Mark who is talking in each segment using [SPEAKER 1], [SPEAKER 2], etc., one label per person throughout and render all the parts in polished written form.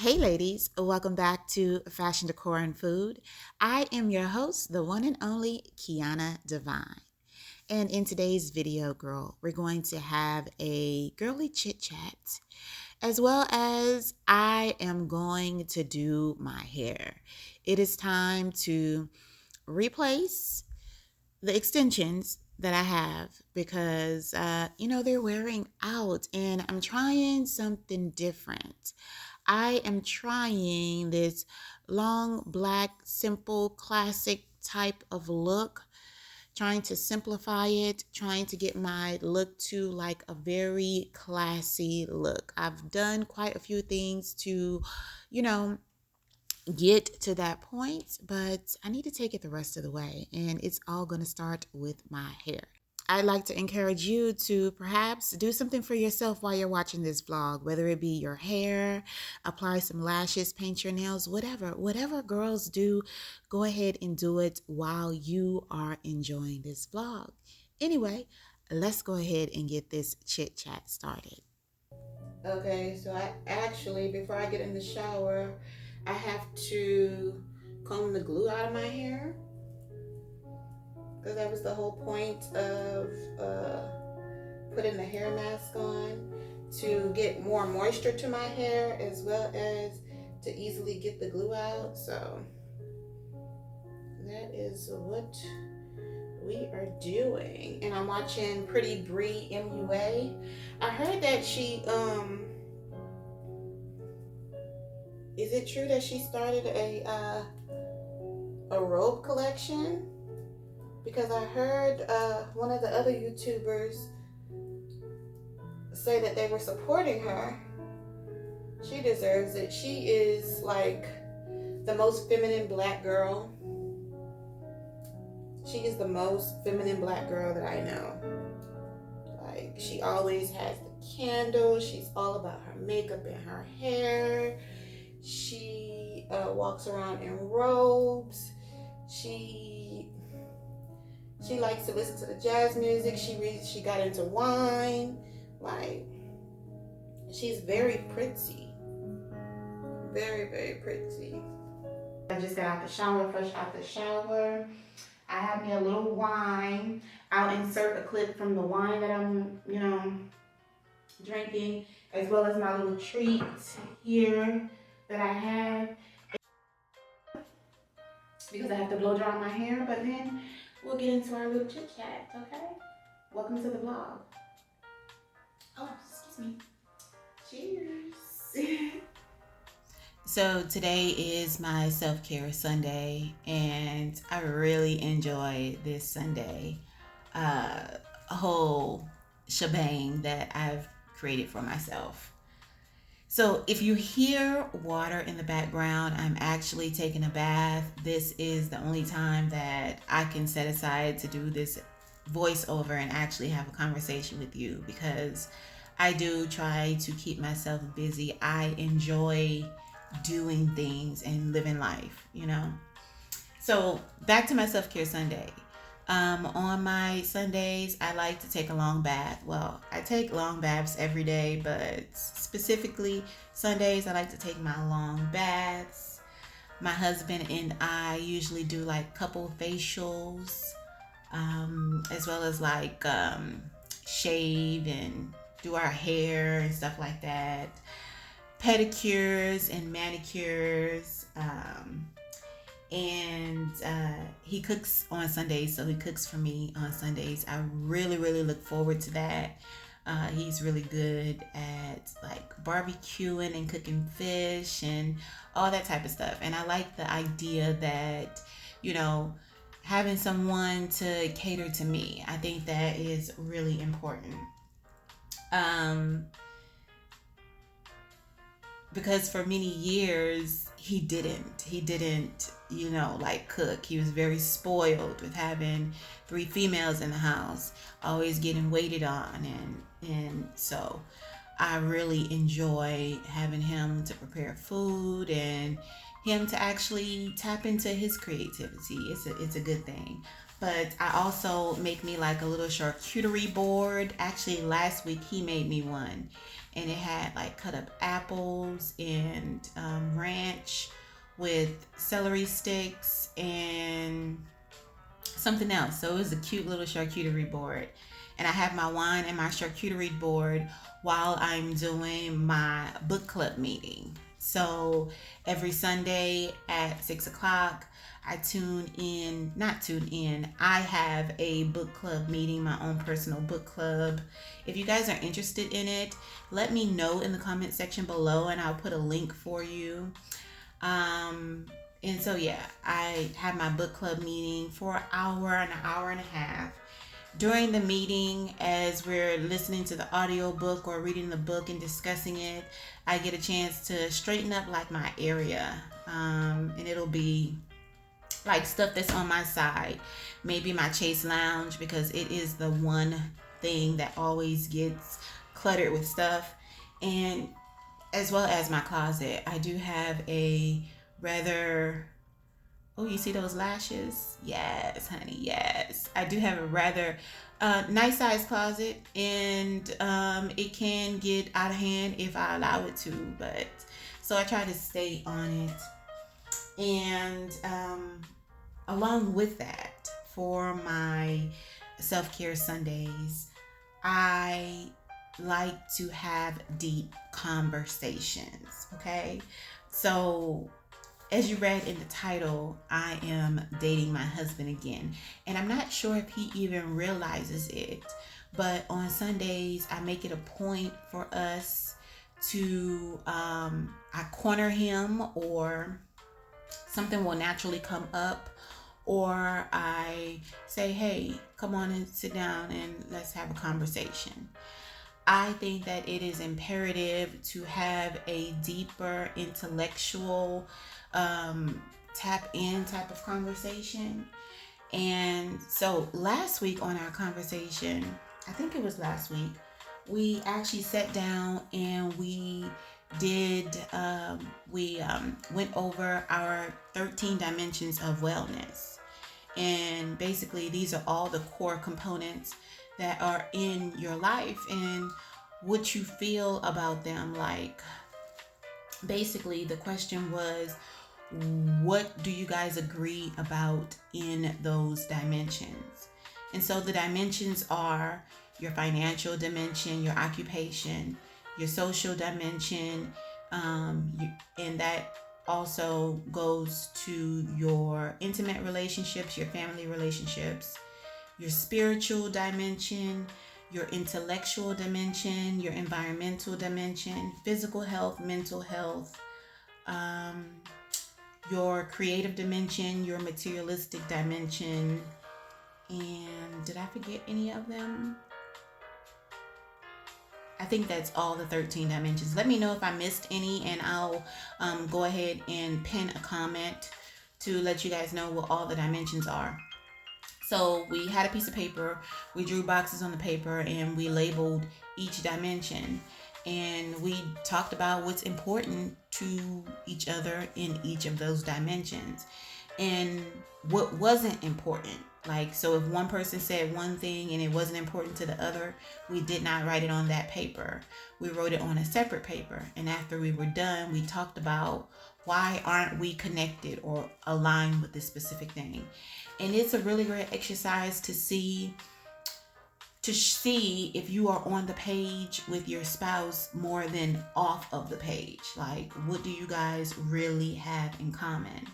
[SPEAKER 1] Hey ladies, welcome back to Fashion Decor and Food. I am your host, the one and only Kiana Devine. And in today's video, girl, we're going to have a girly chit chat, as well as I am going to do my hair. It is time to replace the extensions that I have because, they're wearing out and I'm trying something different. I am trying this long, black, simple, classic type of look, trying to simplify it, trying to get my look to like a very classy look. I've done quite a few things to, get to that point, but I need to take it the rest of the way, and it's all going to start with my hair. I'd like to encourage you to perhaps do something for yourself while you're watching this vlog, whether it be your hair, apply some lashes, paint your nails, whatever girls do, go ahead and do it while you are enjoying this vlog. Anyway, let's go ahead and get this chit chat started. Okay, so I actually, before I get in the shower, I have to comb the glue out of my hair, because that was the whole point of putting the hair mask on, to get more moisture to my hair as well as to easily get the glue out. So that is what we are doing. And I'm watching Pretty Bree MUA. I heard that she is it true that she started a robe collection? Because I heard one of the other YouTubers say that they were supporting her. She deserves it. She is like the most feminine black girl. She is the most feminine black girl that I know. Like, she always has the candle. She's all about her makeup and her hair. She walks around in robes. She likes to listen to the jazz music. She got into wine. Like, she's very pretty. Very, very pretty. I just got out the shower, fresh out the shower. I have me a little wine. I'll insert a clip from the wine that I'm, drinking, as well as my little treat here that I have, because I have to blow dry my hair. But then we'll get into our little chit chat, okay? Welcome to the vlog. Oh, excuse me. Cheers. So today is my self-care Sunday, and I really enjoy this Sunday. A whole shebang that I've created for myself. So if you hear water in the background, I'm actually taking a bath. This is the only time that I can set aside to do this voiceover and actually have a conversation with you, because I do try to keep myself busy. I enjoy doing things and living life, So back to my self-care Sunday. On my Sundays, I like to take a long bath. Well, I take long baths every day, but specifically Sundays, I like to take my long baths. My husband and I usually do like couple facials, as well as like shave and do our hair and stuff like that. Pedicures and manicures. And he cooks on Sundays, so he cooks for me on Sundays. I really, really look forward to that. He's really good at like barbecuing and cooking fish and all that type of stuff. And I like the idea that, having someone to cater to me. I think that is really important. Because for many years he didn't like cook. He was very spoiled with having 3 females in the house, always getting waited on, and so I really enjoy having him to prepare food and him to actually tap into his creativity. It's a good thing. But I also make me like a little charcuterie board. Actually, last week he made me one, and it had like cut up apples and ranch with celery sticks and something else. So it was a cute little charcuterie board. And I have my wine and my charcuterie board while I'm doing my book club meeting. So every Sunday at 6 o'clock, I I have a book club meeting, my own personal book club. If you guys are interested in it, let me know in the comment section below and I'll put a link for you. And so yeah, I have my book club meeting for an hour and a half. During the meeting, as we're listening to the audio book or reading the book and discussing it, I get a chance to straighten up like my area. And it'll be like stuff that's on my side. Maybe my chase lounge, because it is the one thing that always gets cluttered with stuff. And as well as my closet. I do have a rather, oh, you see those lashes? Yes, honey, yes. I do have a rather nice size closet, and it can get out of hand if I allow it to, but so I try to stay on it. And along with that, for my self-care Sundays, I like to have deep conversations, okay? So as you read in the title, I am dating my husband again. And I'm not sure if he even realizes it, but on Sundays, I make it a point for us to, I corner him, or something will naturally come up, or I say, hey, come on and sit down and let's have a conversation. I think that it is imperative to have a deeper intellectual tap in type of conversation. And so last week on our conversation, I think it was last week, we actually sat down and we went over our 13 dimensions of wellness. And basically these are all the core components that are in your life and what you feel about them. Like, basically the question was, what do you guys agree about in those dimensions? And so the dimensions are your financial dimension, your occupation, your social dimension, and that also goes to your intimate relationships, your family relationships, your spiritual dimension, your intellectual dimension, your environmental dimension, physical health, mental health, your creative dimension, your materialistic dimension, and did I forget any of them? I think that's all the 13 dimensions. Let me know if I missed any, and I'll go ahead and pin a comment to let you guys know what all the dimensions are. So we had a piece of paper, we drew boxes on the paper, and we labeled each dimension. And we talked about what's important to each other in each of those dimensions and what wasn't important. Like, so if one person said one thing and it wasn't important to the other, we did not write it on that paper. We wrote it on a separate paper. And after we were done, we talked about why aren't we connected or aligned with this specific thing. And it's a really great exercise to see if you are on the page with your spouse more than off of the page. Like, what do you guys really have in common?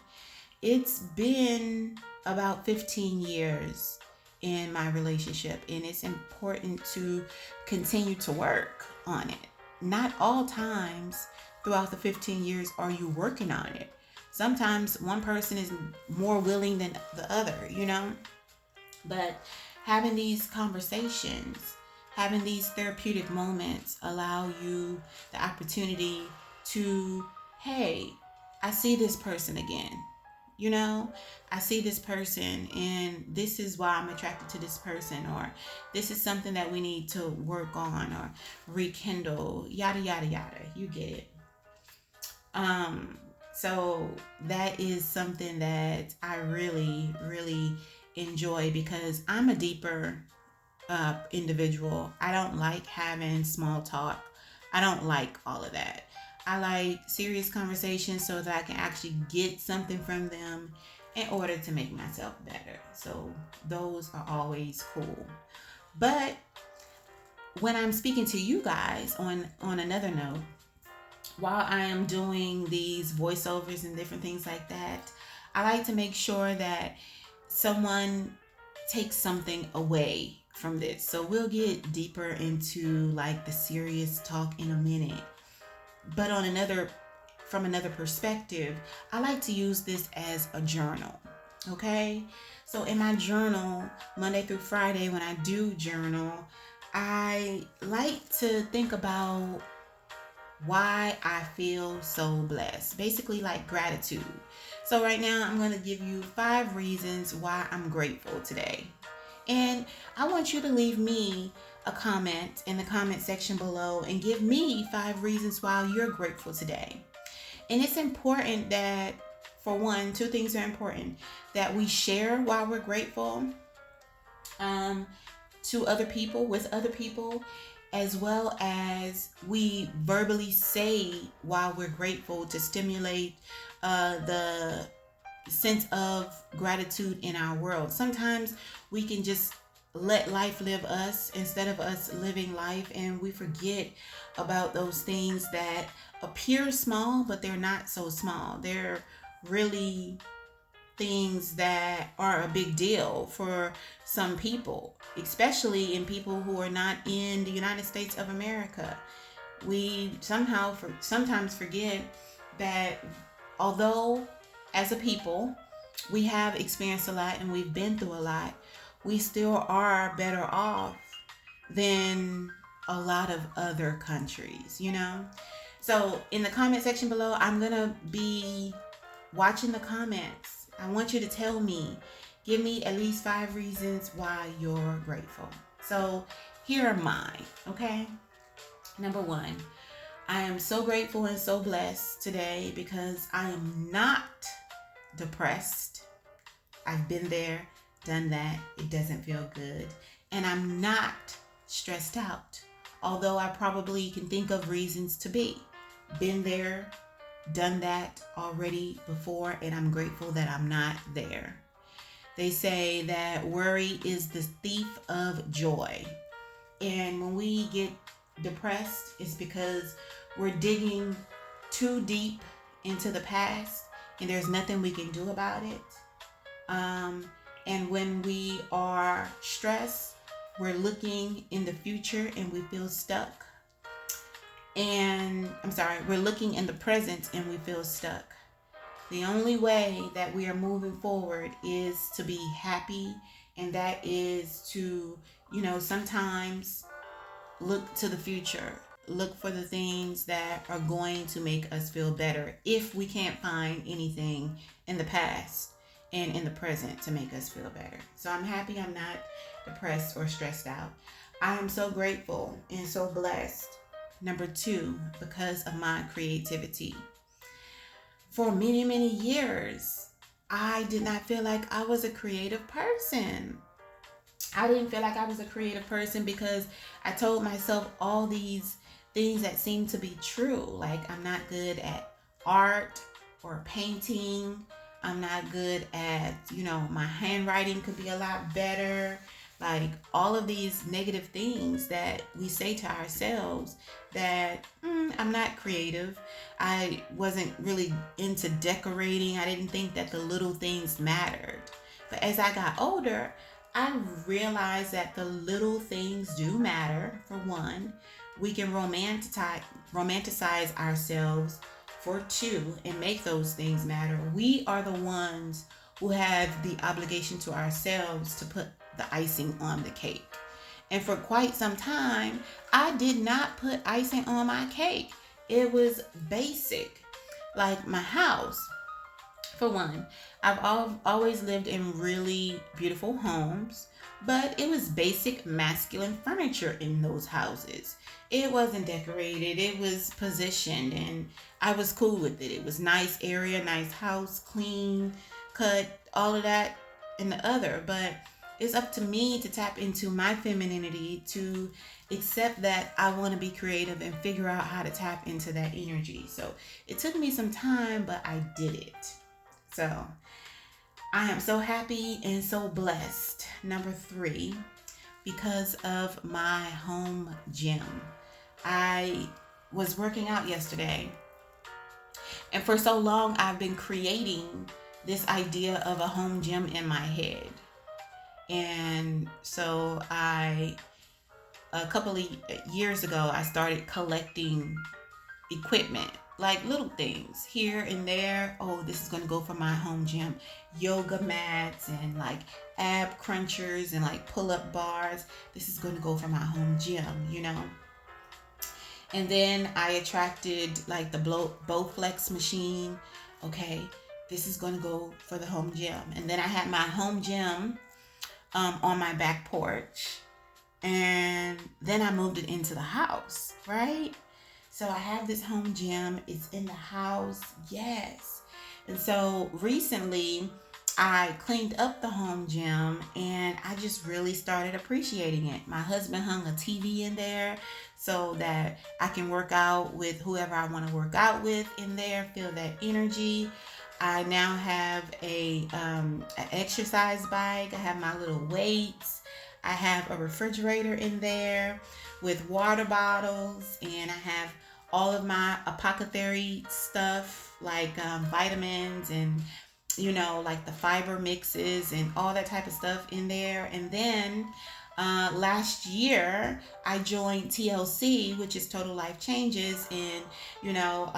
[SPEAKER 1] It's been about 15 years in my relationship, and it's important to continue to work on it. Not all times throughout the 15 years are you working on it. Sometimes one person is more willing than the other, you know? But having these conversations, having these therapeutic moments allow you the opportunity to, hey, I see this person again. You know, I see this person and this is why I'm attracted to this person, or this is something that we need to work on or rekindle, yada, yada, yada. You get it. So that is something that I really, really enjoy because I'm a deeper individual. I don't like having small talk. I don't like all of that. I like serious conversations so that I can actually get something from them in order to make myself better. So those are always cool. But when I'm speaking to you guys on another note, while I am doing these voiceovers and different things like that, I like to make sure that someone takes something away from this. So we'll get deeper into like the serious talk in a minute. But from another perspective, I like to use this as a journal. Okay? So in my journal, Monday through Friday, when I do journal, I like to think about why I feel so blessed. Basically, like gratitude. So right now, I'm going to give you 5 reasons why I'm grateful today. And I want you to leave me a comment in the comment section below and give me 5 reasons why you're grateful today. And it's important that, for one, 2 things are important: that we share why we're grateful to other people, with other people, as well as we verbally say why we're grateful to stimulate the sense of gratitude in our world. Sometimes we can just let life live us instead of us living life, and we forget about those things that appear small, but they're not so small. They're really things that are a big deal for some people, especially in people who are not in the United States of America. We sometimes forget that although as a people we have experienced a lot and we've been through a lot, we still are better off than a lot of other countries, you know? So in the comment section below, I'm gonna be watching the comments. I want you to tell me, give me at least 5 reasons why you're grateful. So here are mine, okay? Number 1, I am so grateful and so blessed today because I am not depressed. I've been there, done that. It doesn't feel good. And I'm not stressed out, although I probably can think of reasons to be. Been there, done that already before, and I'm grateful that I'm not there. They say that worry is the thief of joy. And when we get depressed, it's because we're digging too deep into the past and there's nothing we can do about it. And when we are stressed, we're looking in the future and we feel stuck. We're looking in the present and we feel stuck. The only way that we are moving forward is to be happy, and that is to, sometimes look to the future. Look for the things that are going to make us feel better if we can't find anything in the past and in the present to make us feel better. So I'm happy I'm not depressed or stressed out. I am so grateful and so blessed. Number 2, because of my creativity. For many, many years, I did not feel like I was a creative person. I didn't feel like I was a creative person because I told myself all these things that seemed to be true. Like, I'm not good at art or painting. I'm not good at, my handwriting could be a lot better. Like, all of these negative things that we say to ourselves that I'm not creative. I wasn't really into decorating. I didn't think that the little things mattered. But as I got older, I realized that the little things do matter. For one, we can romanticize ourselves. For 2, and make those things matter. We are the ones who have the obligation to ourselves to put the icing on the cake. And for quite some time, I did not put icing on my cake. It was basic. Like my house, for one, I've always lived in really beautiful homes, but it was basic masculine furniture in those houses. It wasn't decorated, it was positioned, and I was cool with it. It was nice area, nice house, clean, cut, all of that and the other. But it's up to me to tap into my femininity to except that I want to be creative and figure out how to tap into that energy. So it took me some time, but I did it. So I am so happy and so blessed. Number 3, because of my home gym. I was working out yesterday, and for so long I've been creating this idea of a home gym in my head. And so a couple of years ago, I started collecting equipment, like little things here and there. Oh, this is going to go for my home gym. Yoga mats and like ab crunchers and like pull-up bars. This is going to go for my home gym, you know. And then I attracted like the Bowflex machine. Okay, this is going to go for the home gym. And then I had my home gym on my back porch. And then I moved it into the house, right? So I have this home gym. It's in the house. Yes. And so recently I cleaned up the home gym and I just really started appreciating it. My husband hung a TV in there so that I can work out with whoever I want to work out with in there, feel that energy. I now have an exercise bike. I have my little weights. I have a refrigerator in there with water bottles, and I have all of my apothecary stuff like vitamins and, you know, like the fiber mixes and all that type of stuff in there. And then last year I joined TLC, which is Total Life Changes, and, you know,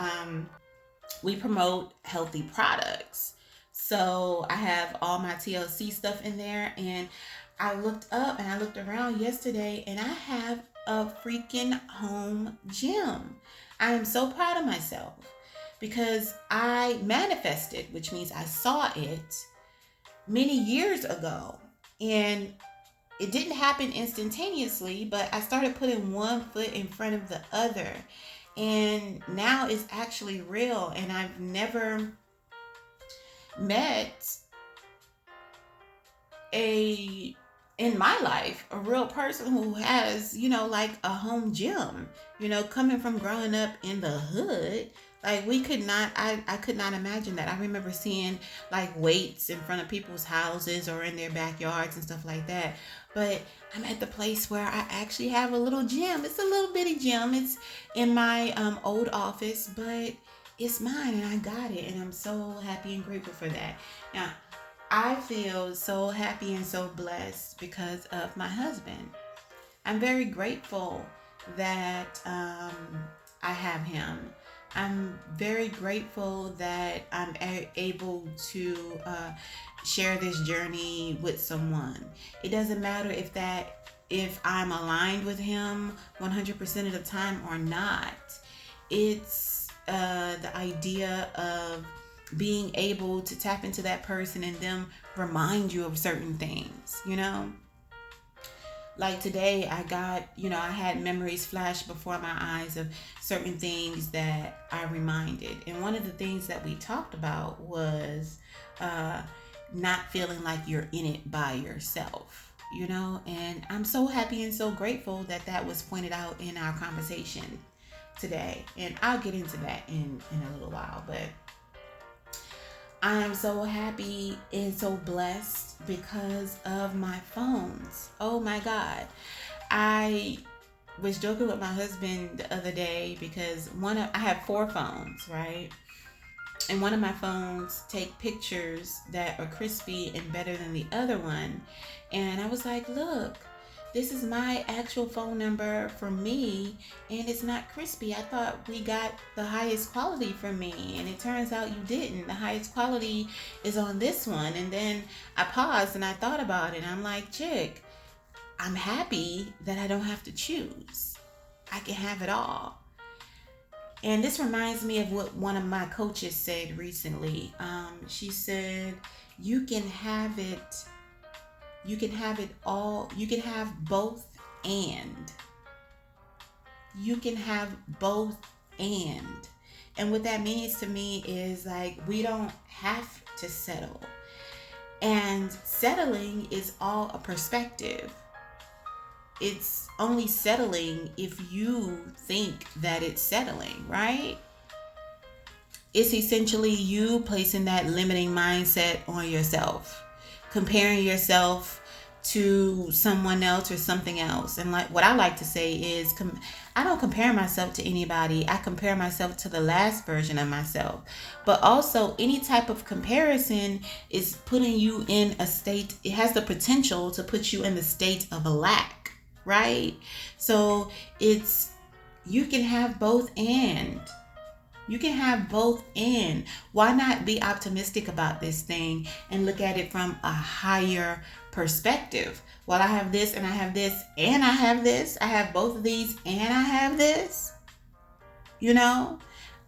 [SPEAKER 1] we promote healthy products. So I have all my TLC stuff in there, and I looked up and I looked around yesterday and I have a freaking home gym. I am so proud of myself because I manifested, which means I saw it many years ago, and it didn't happen instantaneously, but I started putting one foot in front of the other, and now it's actually real. And I've never met in my life a real person who has, you know, like a home gym, you know, coming from growing up in the hood. Like I could not imagine that. I remember seeing like weights in front of people's houses or in their backyards and stuff like that. But I'm at the place where I actually have a little gym. It's a little bitty gym. It's in my old office, but it's mine and I got it. And I'm so happy and grateful for that. Now, I feel so happy and so blessed because of my husband. I'm very grateful that I have him. I'm very grateful that I'm able to share this journey with someone. It doesn't matter if I'm aligned with him 100% of the time or not. It's the idea of being able to tap into that person and them remind you of certain things, you know? Like today, I had memories flash before my eyes of certain things that I reminded. And one of the things that we talked about was not feeling like you're in it by yourself, you know? And I'm so happy and so grateful that that was pointed out in our conversation today. And I'll get into that in a little while, but I am so happy and so blessed because of my phones. Oh my God. I was joking with my husband the other day because I have 4 phones, right? And one of my phones take pictures that are crispy and better than the other one. And I was like, look, this is my actual phone number for me, and it's not crispy. I thought we got the highest quality for me, and it turns out you didn't. The highest quality is on this one. And then I paused and I thought about it. I'm like, CHIC, I'm happy that I don't have to choose. I can have it all. And this reminds me of what one of my coaches said recently. She said, you can have it all. You can have both and. You can have both and. And what that means to me is like, we don't have to settle. And settling is all a perspective. it's only settling if you think that it's settling, right? It's essentially you placing that limiting mindset on yourself, comparing yourself to someone else or something else. And like what I like to say is, I don't compare myself to anybody. I compare myself to the last version of myself. But also, any type of comparison is putting you in a state, it has the potential to put you in the state of a lack, right? So you can have both and. You can have both and. Why not be optimistic about this thing and look at it from a higher perspective? Well, I have this and I have this and I have this. I have both of these and I have this. You know,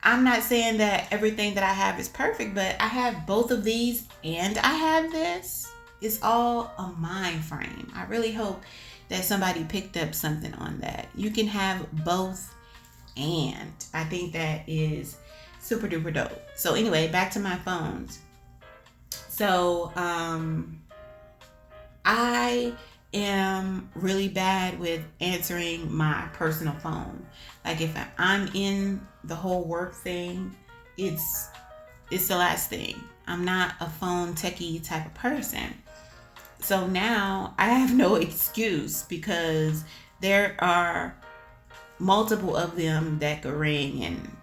[SPEAKER 1] I'm not saying that everything that I have is perfect, but I have both of these and I have this. It's all a mind frame. I really hope that somebody picked up something on that. You can have both, and I think that is super duper dope. So anyway, back to my phones. So I am really bad with answering my personal phone. Like if I'm in the whole work thing, it's the last thing. I'm not a phone techie type of person. So now I have no excuse, because there are multiple of them that could ring and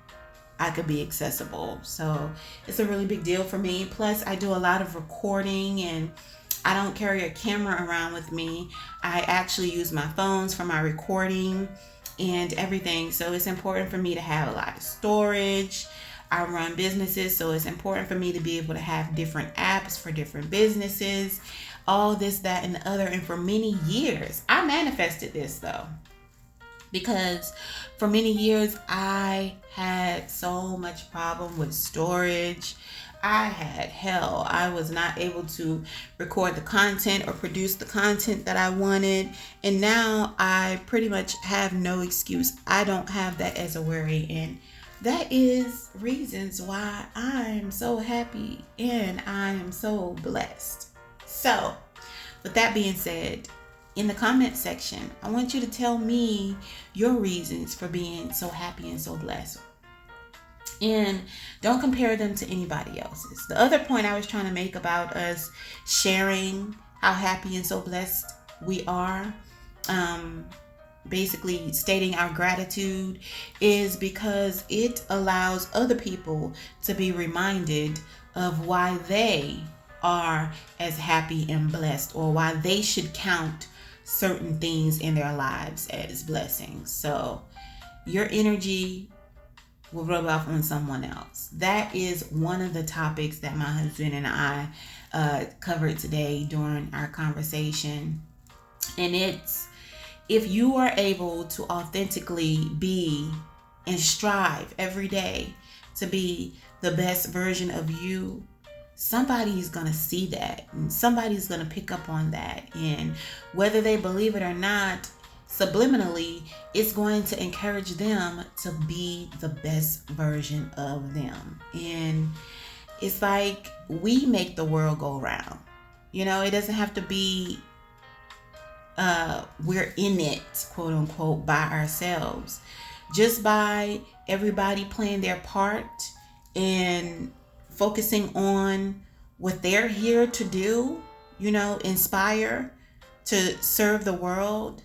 [SPEAKER 1] I could be accessible. So it's a really big deal for me. Plus I do a lot of recording and I don't carry a camera around with me. I actually use my phones for my recording and everything. So it's important for me to have a lot of storage. I run businesses, so it's important for me to be able to have different apps for different businesses, all this, that, and the other. And for many years, I manifested this though. Because for many years, I had so much problem with storage. I was not able to record the content or produce the content that I wanted. And now I pretty much have no excuse. I don't have that as a worry. And that is reasons why I'm so happy and I am so blessed. So with that being said, in the comment section, I want you to tell me your reasons for being so happy and so blessed. And don't compare them to anybody else's. The other point I was trying to make about us sharing how happy and so blessed we are, basically stating our gratitude, is because it allows other people to be reminded of why they are as happy and blessed, or why they should count certain things in their lives as blessings. So your energy will rub off on someone else. That is one of the topics that my husband and I covered today during our conversation. And it's, if you are able to authentically be and strive every day to be the best version of you, somebody's going to see that and somebody's going to pick up on that. And whether they believe it or not, subliminally, it's going to encourage them to be the best version of them. And it's like we make the world go round. You know, it doesn't have to be we're in it, quote unquote, by ourselves. Just by everybody playing their part and focusing on what they're here to do, you know, inspire, to serve the world,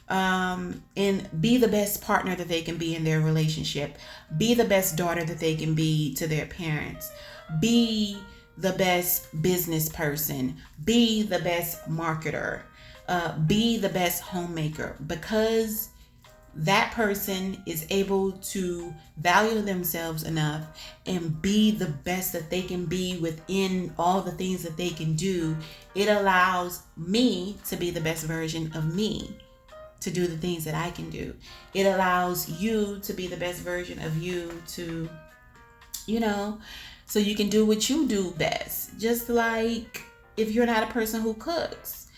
[SPEAKER 1] and be the best partner that they can be in their relationship, be the best daughter that they can be to their parents, be the best business person, be the best marketer, be the best homemaker, because that person is able to value themselves enough and be the best that they can be within all the things that they can do. It allows me to be the best version of me, to do the things that I can do. It allows you to be the best version of you, to, you know, so you can do what you do best. Just like if you're not a person who cooks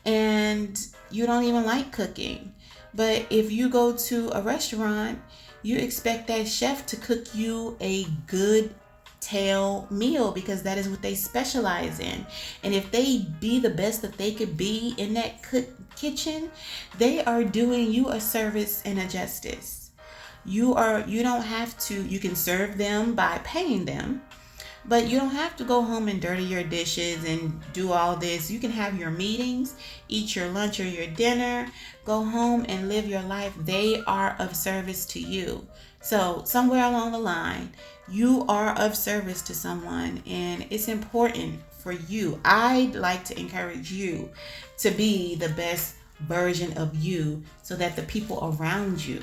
[SPEAKER 1] and you don't even like cooking, but if you go to a restaurant, you expect that chef to cook you a good tail meal, because that is what they specialize in. And if they be the best that they could be in that kitchen, they are doing you a service and a justice. You don't have to, you can serve them by paying them, but you don't have to go home and dirty your dishes and do all this. You can have your meetings, eat your lunch or your dinner, go home and live your life. They are of service to you. So somewhere along the line, you are of service to someone, and it's important for you. I'd like to encourage you to be the best version of you, so that the people around you,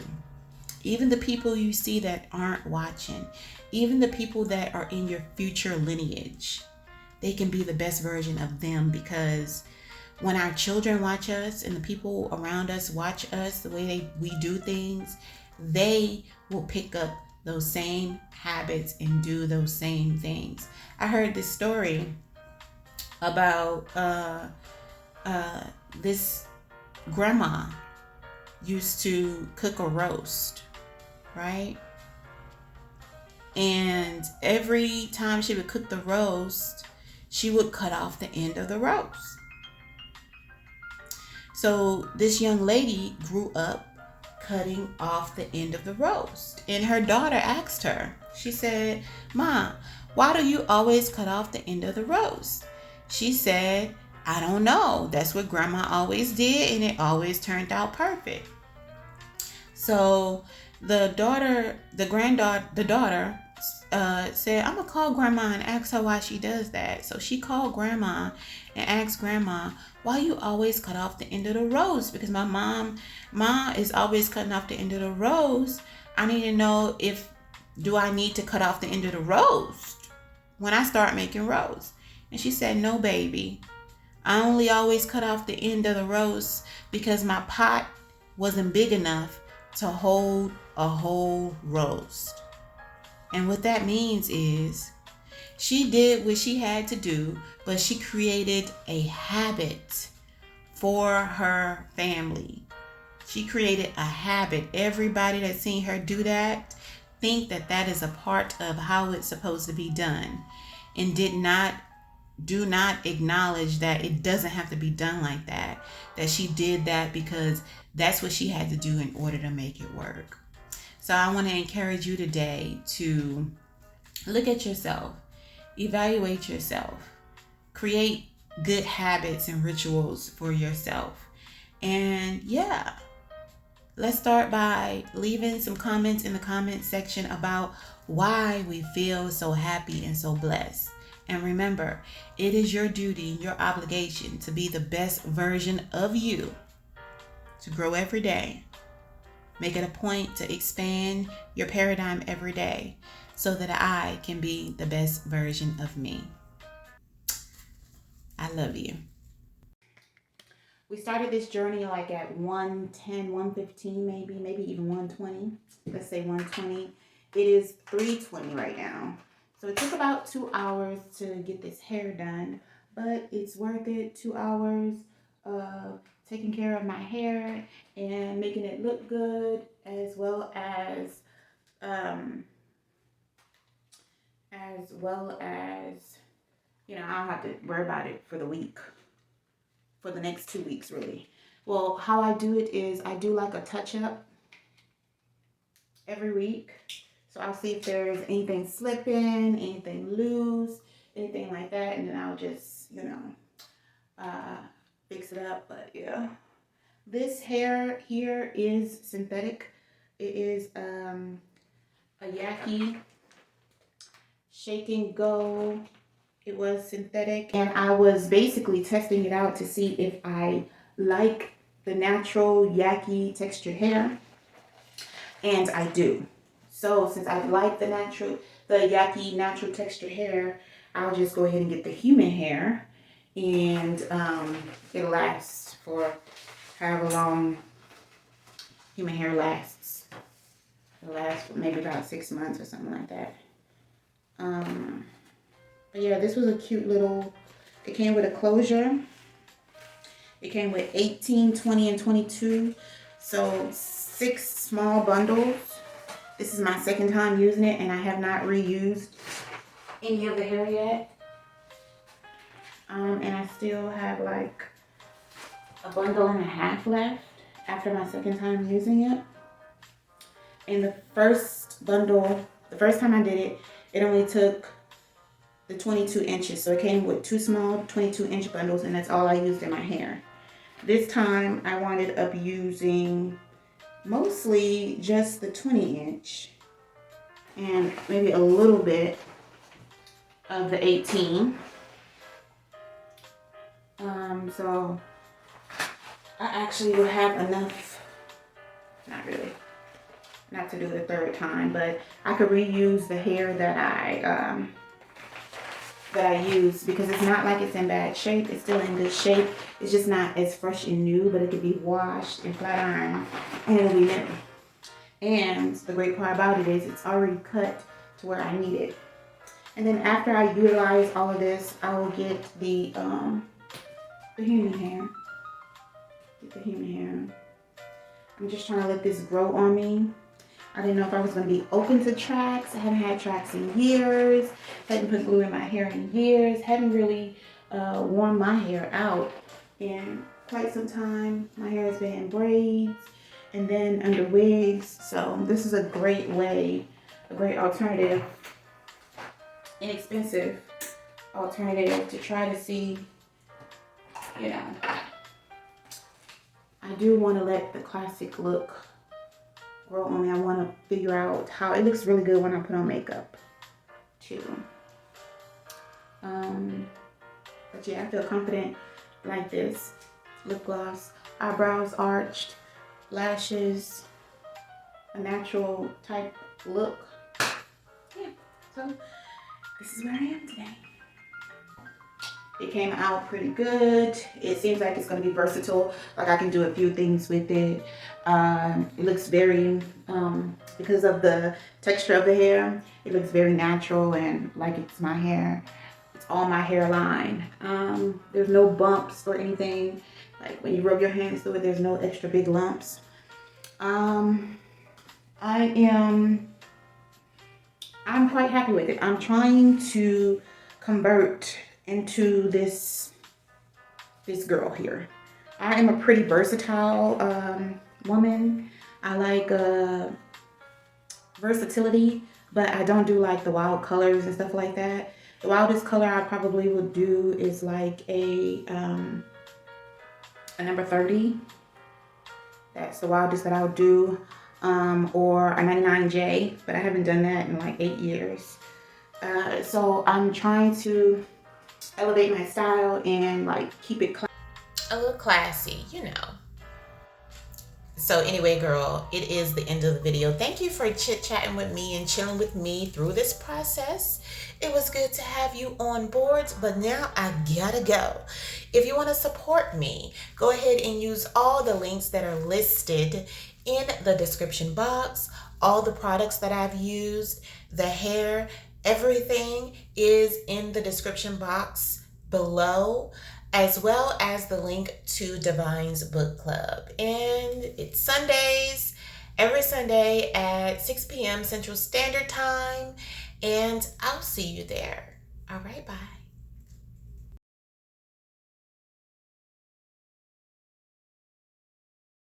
[SPEAKER 1] even the people you see that aren't watching, even the people that are in your future lineage, they can be the best version of them. Because when our children watch us and the people around us watch us, the way we do things, they will pick up those same habits and do those same things. I heard this story about this grandma used to cook a roast, right? And every time she would cook the roast, she would cut off the end of the roast. So this young lady grew up cutting off the end of the roast. And her daughter asked her, she said, "Ma, why do you always cut off the end of the roast?" She said, "I don't know. That's what Grandma always did, and it always turned out perfect." So the daughter said, "I'm gonna call Grandma and ask her why she does that." So she called Grandma and asked Grandma, "Why you always cut off the end of the roast? Because my mom is always cutting off the end of the roast. I need to know, do I need to cut off the end of the roast when I start making roast?" And she said, "No, baby. I only always cut off the end of the roast because my pot wasn't big enough to hold a whole roast." And what that means is she did what she had to do, but she created a habit for her family. She created a habit. Everybody that's seen her do that think that that is a part of how it's supposed to be done, and do not acknowledge that it doesn't have to be done like that. That she did that because that's what she had to do in order to make it work. So I want to encourage you today to look at yourself, evaluate yourself, create good habits and rituals for yourself. And yeah, let's start by leaving some comments in the comment section about why we feel so happy and so blessed. And remember, it is your duty, your obligation to be the best version of you, to grow every day. Make it a point to expand your paradigm every day so that I can be the best version of me. I love you. We started this journey like at 1:10, 1:15, maybe even 1:20. Let's say 1:20. It is 3:20 right now. So it took about 2 hours to get this hair done, but it's worth it. 2 hours of taking care of my hair and making it look good, as well as you know, I don't have to worry about it for the week, for the next 2 weeks really. Well, how I do it is I do like a touch-up every week. So I'll see if there's anything slipping, anything loose, anything like that, and then I'll just, you know, fix it up. But yeah, this hair here is synthetic. It is a Yaki Shake and Go. It was synthetic, and I was basically testing it out to see if I like the natural Yaki textured hair, and I do. So since I like the Yaki natural textured hair, I'll just go ahead and get the human hair, and it'll last for however long human hair lasts. It'll last for maybe about 6 months or something like that. But yeah, this was a cute little, it came with a closure. It came with 18, 20, and 22. So 6 small bundles. This is my second time using it, and I have not reused any of the hair yet. And I still have like a bundle and a half left after my second time using it. And the first bundle, the first time I did it, it only took the 22 inches. So it came with 2 small 22-inch bundles, and that's all I used in my hair. This time I wound up using mostly just the 20-inch and maybe a little bit of the 18. So I actually will have enough, not really, not to do the third time, but I could reuse the hair that I use, because it's not like it's in bad shape. It's still in good shape. It's just not as fresh and new, but it could be washed and flat ironed and it'll be new. And the great part about it is it's already cut to where I need it. And then after I utilize all of this, I will get the human hair. Get the human hair. I'm just trying to let this grow on me. I didn't know if I was going to be open to tracks. I haven't had tracks in years. Hadn't put glue in my hair in years. Haven't really worn my hair out in quite some time. My hair has been in braids and then under wigs. So this is a great way, a great alternative, inexpensive alternative to try to see, you know. I do want to let the classic look grow on me. I want to figure out how it looks really good when I put on makeup too. But yeah, I feel confident like this. Lip gloss, eyebrows arched, lashes, a natural type look. Yeah, so this is where I am today. It came out pretty good. It seems like it's going to be versatile. Like I can do a few things with it. It looks very, because of the texture of the hair, it looks very natural and like it's my hair. It's all my hairline. There's no bumps or anything. Like when you rub your hands through it, there's no extra big lumps. I'm quite happy with it. I'm trying to convert into this girl here. I am a pretty versatile woman. I like versatility, but I don't do like the wild colors and stuff like that. The wildest color I probably would do is like a number 30. That's the wildest that I would do, or a 99J, but I haven't done that in like 8 years. So I'm trying to elevate my style and like keep it a little classy, you know. So anyway, girl, it is the end of the video. Thank you for chit-chatting with me and chilling with me through this process. It was good to have you on board, but now I gotta go. If you want to support me, go ahead and use all the links that are listed in the description box. All the products that I've used, the hair, everything is in the description box below, as well as the link to Divine's book club. And it's Sundays, every Sunday at 6 p.m. Central Standard Time, and I'll see you there. All right, bye.